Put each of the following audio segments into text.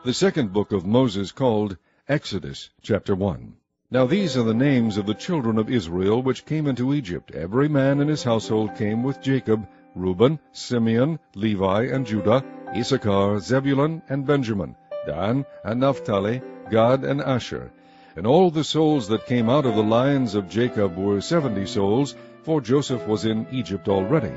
The second book of Moses, called Exodus, chapter 1. Now these are the names of the children of Israel which came into Egypt. Every man in his household came with Jacob: Reuben, Simeon, Levi, and Judah, Issachar, Zebulun, and Benjamin, Dan, and Naphtali, Gad, and Asher. And all the souls that came out of the lions of Jacob were 70 souls, for Joseph was in Egypt already.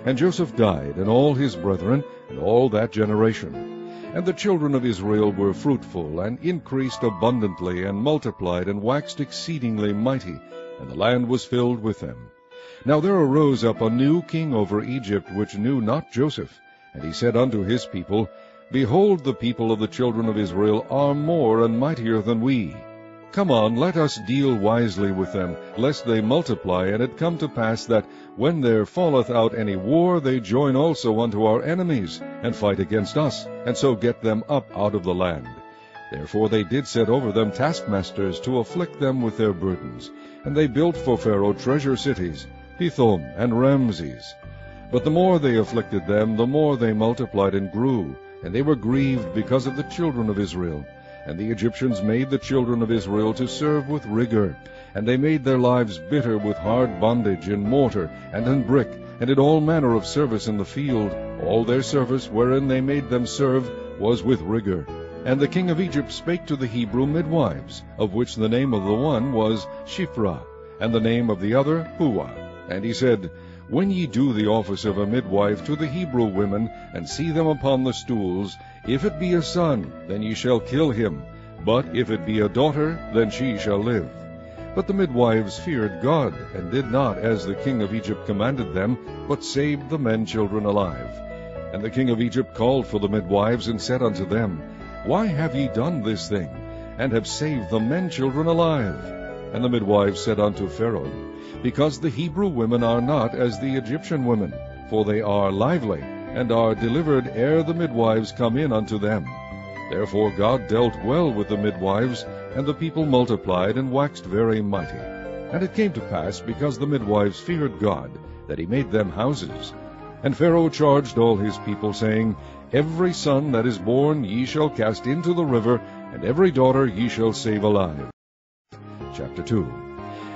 And Joseph died, and all his brethren, and all that generation. And the children of Israel were fruitful, and increased abundantly, and multiplied, and waxed exceedingly mighty, and the land was filled with them. Now there arose up a new king over Egypt, which knew not Joseph. And he said unto his people, Behold, the people of the children of Israel are more and mightier than we. Come on, let us deal wisely with them, lest they multiply. And it come to pass that, when there falleth out any war, they join also unto our enemies, and fight against us, and so get them up out of the land. Therefore they did set over them taskmasters, to afflict them with their burdens. And they built for Pharaoh treasure cities, Pithom and Ramses. But the more they afflicted them, the more they multiplied and grew, and they were grieved because of the children of Israel. And the Egyptians made the children of Israel to serve with rigor, and they made their lives bitter with hard bondage in mortar and in brick, and in all manner of service in the field. All their service wherein they made them serve was with rigor. And the king of Egypt spake to the Hebrew midwives, of which the name of the one was Shiphrah, and the name of the other Puah. And he said, When ye do the office of a midwife to the Hebrew women, and see them upon the stools, if it be a son, then ye shall kill him, but if it be a daughter, then she shall live. But the midwives feared God, and did not as the king of Egypt commanded them, but saved the men children alive. And the king of Egypt called for the midwives, and said unto them, Why have ye done this thing, and have saved the men children alive? And the midwives said unto Pharaoh, Because the Hebrew women are not as the Egyptian women, for they are lively, and are delivered ere the midwives come in unto them. Therefore God dealt well with the midwives, and the people multiplied, and waxed very mighty. And it came to pass, because the midwives feared God, that he made them houses. And Pharaoh charged all his people, saying, Every son that is born ye shall cast into the river, and every daughter ye shall save alive. Chapter 2.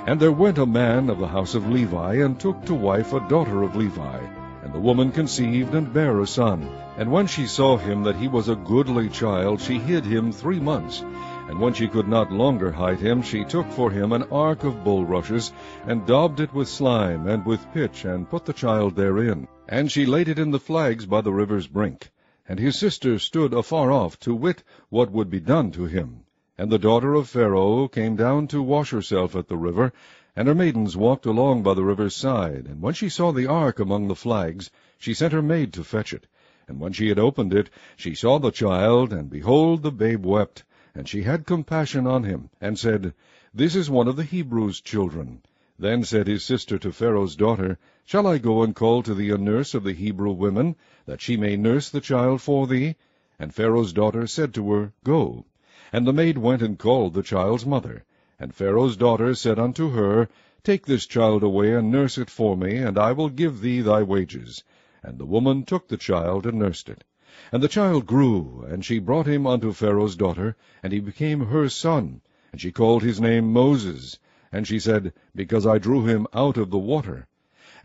And there went a man of the house of Levi, and took to wife a daughter of Levi. And the woman conceived, and bare a son. And when she saw him that he was a goodly child, she hid him 3 months. And when she could not longer hide him, she took for him an ark of bulrushes, and daubed it with slime and with pitch, and put the child therein. And she laid it in the flags by the river's brink. And his sister stood afar off, to wit what would be done to him. And the daughter of Pharaoh came down to wash herself at the river, and her maidens walked along by the river's side. And when she saw the ark among the flags, she sent her maid to fetch it. And when she had opened it, she saw the child, and behold, the babe wept. And she had compassion on him, and said, This is one of the Hebrews' children. Then said his sister to Pharaoh's daughter, Shall I go and call to thee a nurse of the Hebrew women, that she may nurse the child for thee? And Pharaoh's daughter said to her, Go. And the maid went and called the child's mother. And Pharaoh's daughter said unto her, Take this child away, and nurse it for me, and I will give thee thy wages. And the woman took the child, and nursed it. And the child grew, and she brought him unto Pharaoh's daughter, and he became her son. And she called his name Moses. And she said, Because I drew him out of the water.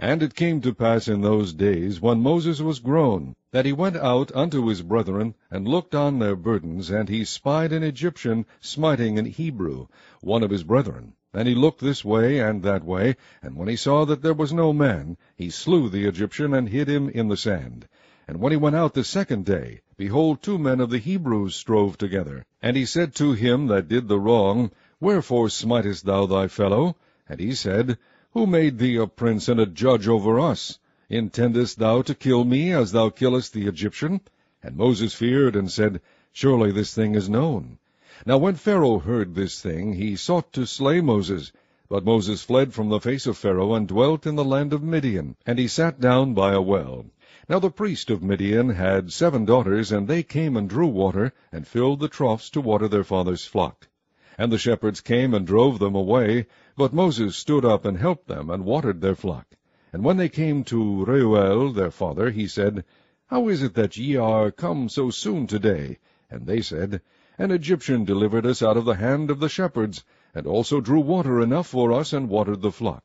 And it came to pass in those days, when Moses was grown, that he went out unto his brethren, and looked on their burdens, and he spied an Egyptian smiting an Hebrew, one of his brethren. And he looked this way and that way, and when he saw that there was no man, he slew the Egyptian, and hid him in the sand. And when he went out the second day, behold, 2 men of the Hebrews strove together. And he said to him that did the wrong, Wherefore smitest thou thy fellow? And he said, Who made thee a prince and a judge over us? Intendest thou to kill me, as thou killest the Egyptian? And Moses feared, and said, Surely this thing is known. Now when Pharaoh heard this thing, he sought to slay Moses. But Moses fled from the face of Pharaoh, and dwelt in the land of Midian. And he sat down by a well. Now the priest of Midian had 7 daughters, and they came and drew water, and filled the troughs to water their father's flock. And the shepherds came and drove them away, but Moses stood up and helped them, and watered their flock. And when they came to Reuel their father, he said, How is it that ye are come so soon today? And they said, An Egyptian delivered us out of the hand of the shepherds, and also drew water enough for us, and watered the flock.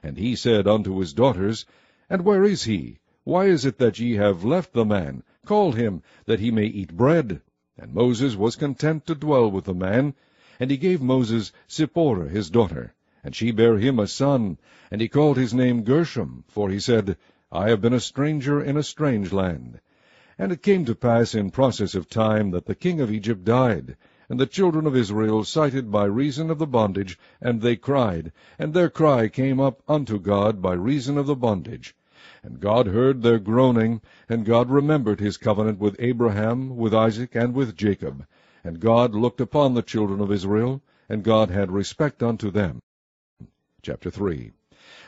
And he said unto his daughters, And where is he? Why is it that ye have left the man? Call him, that he may eat bread. And Moses was content to dwell with the man. And he gave Moses Zipporah his daughter, and she bare him a son, and he called his name Gershom, for he said, I have been a stranger in a strange land. And it came to pass in process of time that the king of Egypt died, and the children of Israel sighted by reason of the bondage, and they cried, and their cry came up unto God by reason of the bondage. And God heard their groaning, and God remembered his covenant with Abraham, with Isaac, and with Jacob. And God looked upon the children of Israel, and God had respect unto them. Chapter 3.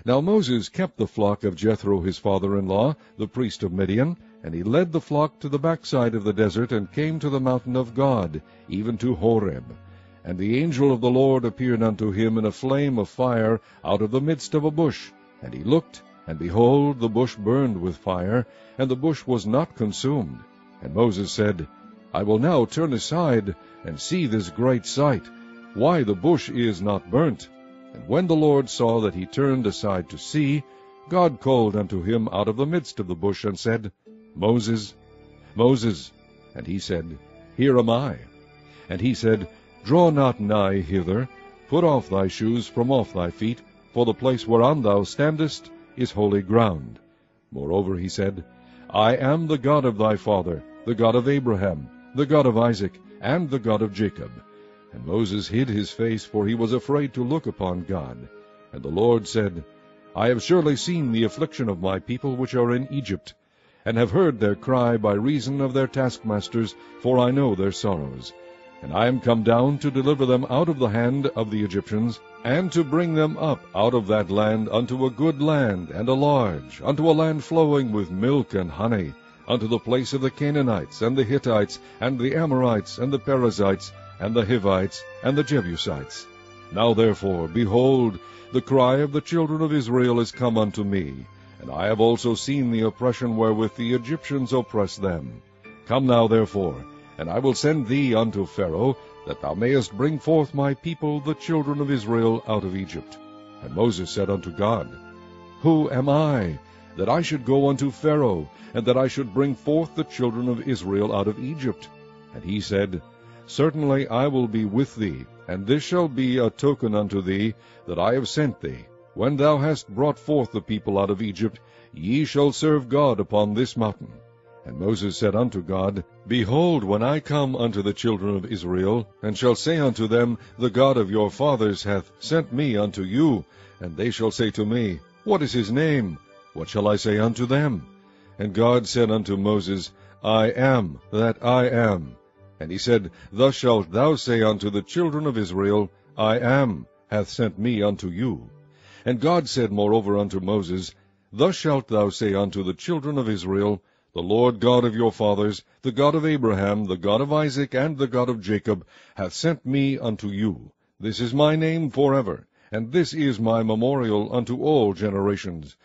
Now Moses kept the flock of Jethro his father-in-law, the priest of Midian, and he led the flock to the backside of the desert, and came to the mountain of God, even to Horeb. And the angel of the Lord appeared unto him in a flame of fire out of the midst of a bush. And he looked, and behold, the bush burned with fire, and the bush was not consumed. And Moses said, I will now turn aside, and see this great sight, why the bush is not burnt. And when the Lord saw that he turned aside to see, God called unto him out of the midst of the bush, and said, Moses, Moses. And he said, Here am I. And he said, Draw not nigh hither, put off thy shoes from off thy feet, for the place whereon thou standest is holy ground. Moreover he said, I am the God of thy father, the God of Abraham, the God of Isaac, and the God of Jacob. And Moses hid his face, for he was afraid to look upon God. And the Lord said, I have surely seen the affliction of my people which are in Egypt, and have heard their cry by reason of their taskmasters, for I know their sorrows. And I am come down to deliver them out of the hand of the Egyptians, and to bring them up out of that land unto a good land, and a large, unto a land flowing with milk and honey, unto the place of the Canaanites, and the Hittites, and the Amorites, and the Perizzites, and the Hivites, and the Jebusites. Now therefore, behold, the cry of the children of Israel is come unto me, and I have also seen the oppression wherewith the Egyptians oppress them. Come now therefore, and I will send thee unto Pharaoh, that thou mayest bring forth my people, the children of Israel, out of Egypt. And Moses said unto God, Who am I, that I should go unto Pharaoh, and that I should bring forth the children of Israel out of Egypt? And he said, Certainly I will be with thee, and this shall be a token unto thee, that I have sent thee. When thou hast brought forth the people out of Egypt, ye shall serve God upon this mountain. And Moses said unto God, Behold, when I come unto the children of Israel, and shall say unto them, The God of your fathers hath sent me unto you, and they shall say to me, What is his name? What shall I say unto them? And God said unto Moses, I am that I am. And he said, Thus shalt thou say unto the children of Israel, I am hath sent me unto you. And God said moreover unto Moses, Thus shalt thou say unto the children of Israel, The Lord God of your fathers, the God of Abraham, the God of Isaac, and the God of Jacob, hath sent me unto you. This is my name forever, and this is my memorial unto all generations.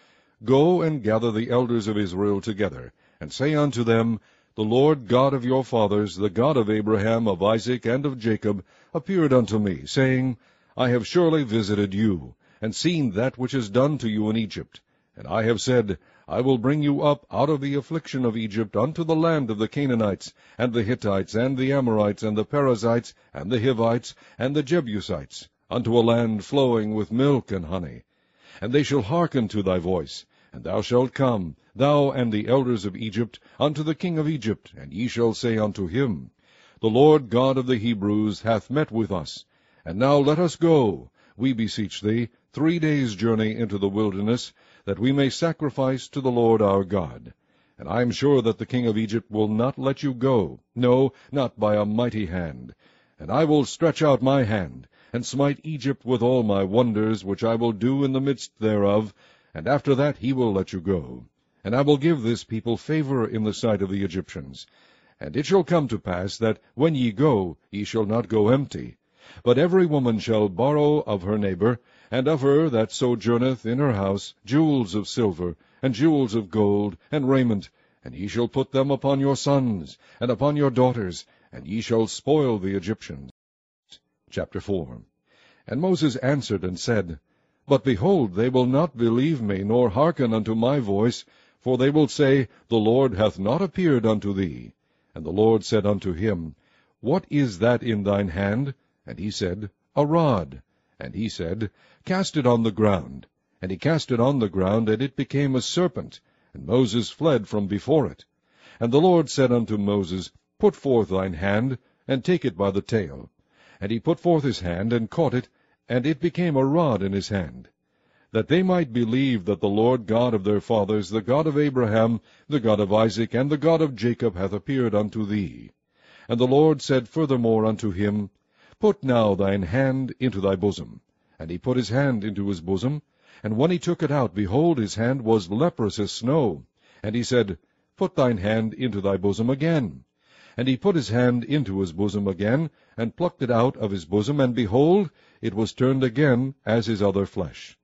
Go and gather the elders of Israel together, and say unto them, The Lord God of your fathers, the God of Abraham, of Isaac, and of Jacob, appeared unto me, saying, I have surely visited you, and seen that which is done to you in Egypt. And I have said, I will bring you up out of the affliction of Egypt unto the land of the Canaanites, and the Hittites, and the Amorites, and the Perizzites, and the Hivites, and the Jebusites, unto a land flowing with milk and honey. And they shall hearken to thy voice, and thou shalt come, thou and the elders of Egypt, unto the king of Egypt, and ye shall say unto him, The Lord God of the Hebrews hath met with us. And now let us go, we beseech thee, 3 days' journey into the wilderness, that we may sacrifice to the Lord our God. And I am sure that the king of Egypt will not let you go, no, not by a mighty hand. And I will stretch out my hand, and smite Egypt with all my wonders, which I will do in the midst thereof, and after that he will let you go. And I will give this people favor in the sight of the Egyptians. And it shall come to pass that, when ye go, ye shall not go empty. But every woman shall borrow of her neighbor, and of her that sojourneth in her house, jewels of silver, and jewels of gold, and raiment, and ye shall put them upon your sons, and upon your daughters, and ye shall spoil the Egyptians. Chapter 4. And Moses answered and said, But behold, they will not believe me, nor hearken unto my voice, for they will say, The Lord hath not appeared unto thee. And the Lord said unto him, What is that in thine hand? And he said, A rod. And he said, Cast it on the ground. And he cast it on the ground, and it became a serpent, and Moses fled from before it. And the Lord said unto Moses, Put forth thine hand, and take it by the tail. And he put forth his hand, and caught it, and it became a rod in his hand, that they might believe that the Lord God of their fathers, the God of Abraham, the God of Isaac, and the God of Jacob, hath appeared unto thee. And the Lord said furthermore unto him, Put now thine hand into thy bosom. And he put his hand into his bosom, and when he took it out, behold, his hand was leprous as snow. And he said, Put thine hand into thy bosom again. And he put his hand into his bosom again, and plucked it out of his bosom, and behold, it was turned again as his other flesh.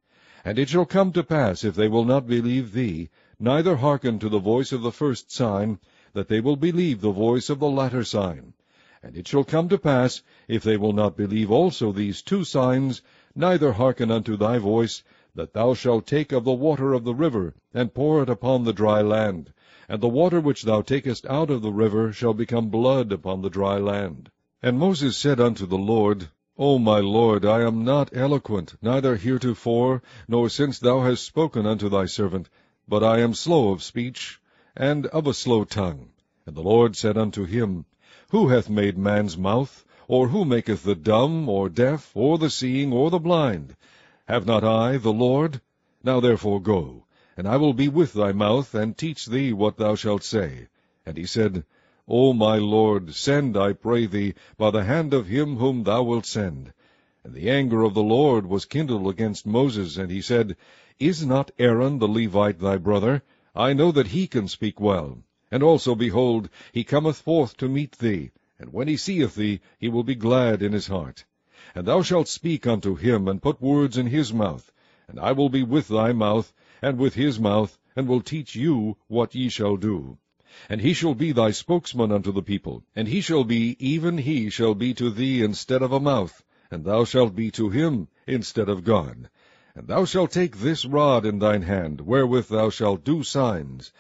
And it shall come to pass, if they will not believe thee, neither hearken to the voice of the first sign, that they will believe the voice of the latter sign. And it shall come to pass, if they will not believe also these two signs, neither hearken unto thy voice, that thou shalt take of the water of the river, and pour it upon the dry land. And the water which thou takest out of the river shall become blood upon the dry land. And Moses said unto the Lord, O my Lord, I am not eloquent, neither heretofore, nor since thou hast spoken unto thy servant, but I am slow of speech, and of a slow tongue. And the Lord said unto him, Who hath made man's mouth? Or who maketh the dumb, or deaf, or the seeing, or the blind? Have not I, the Lord? Now therefore go, and I will be with thy mouth, and teach thee what thou shalt say. And he said, O my Lord, send, I pray thee, by the hand of him whom thou wilt send. And the anger of the Lord was kindled against Moses, and he said, Is not Aaron the Levite thy brother? I know that he can speak well. And also, behold, he cometh forth to meet thee, and when he seeth thee, he will be glad in his heart. And thou shalt speak unto him, and put words in his mouth, and I will be with thy mouth, and with his mouth, and will teach you what ye shall do. And he shall be thy spokesman unto the people, and he shall be, even he shall be to thee instead of a mouth, and thou shalt be to him instead of God. And thou shalt take this rod in thine hand, wherewith thou shalt do signs.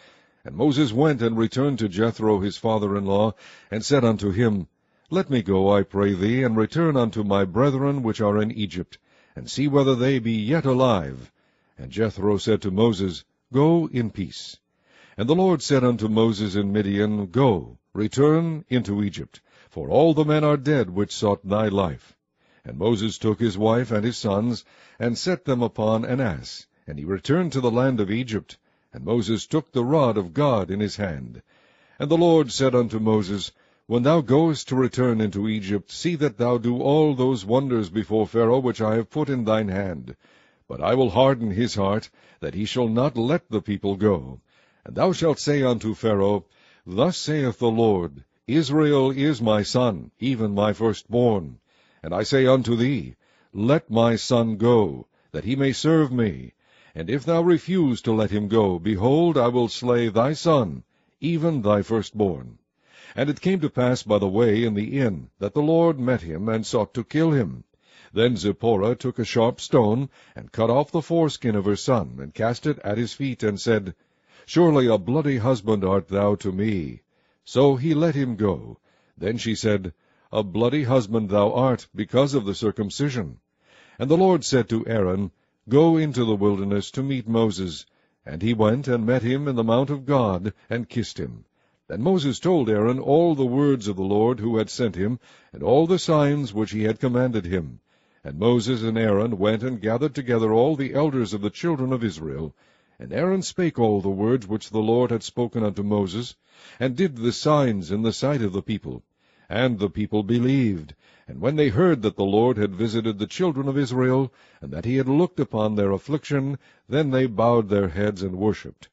And Moses went and returned to Jethro his father-in-law, and said unto him, Let me go, I pray thee, and return unto my brethren which are in Egypt, and see whether they be yet alive. And Jethro said to Moses, Go in peace. And the Lord said unto Moses in Midian, Go, return into Egypt, for all the men are dead which sought thy life. And Moses took his wife and his sons, and set them upon an ass, and he returned to the land of Egypt. And Moses took the rod of God in his hand. And the Lord said unto Moses, When thou goest to return into Egypt, see that thou do all those wonders before Pharaoh which I have put in thine hand. But I will harden his heart, that he shall not let the people go. And thou shalt say unto Pharaoh, Thus saith the Lord, Israel is my son, even my firstborn. And I say unto thee, Let my son go, that he may serve me. And if thou refuse to let him go, behold, I will slay thy son, even thy firstborn. And it came to pass by the way in the inn, that the Lord met him, and sought to kill him. Then Zipporah took a sharp stone, and cut off the foreskin of her son, and cast it at his feet, and said, Surely a bloody husband art thou to me. So he let him go. Then she said, A bloody husband thou art, because of the circumcision. And the Lord said to Aaron, Go into the wilderness to meet Moses. And he went and met him in the mount of God, and kissed him. Then Moses told Aaron all the words of the Lord who had sent him, and all the signs which he had commanded him. And Moses and Aaron went and gathered together all the elders of the children of Israel. And Aaron spake all the words which the Lord had spoken unto Moses, and did the signs in the sight of the people. And the people believed. And when they heard that the Lord had visited the children of Israel, and that he had looked upon their affliction, then they bowed their heads and worshipped.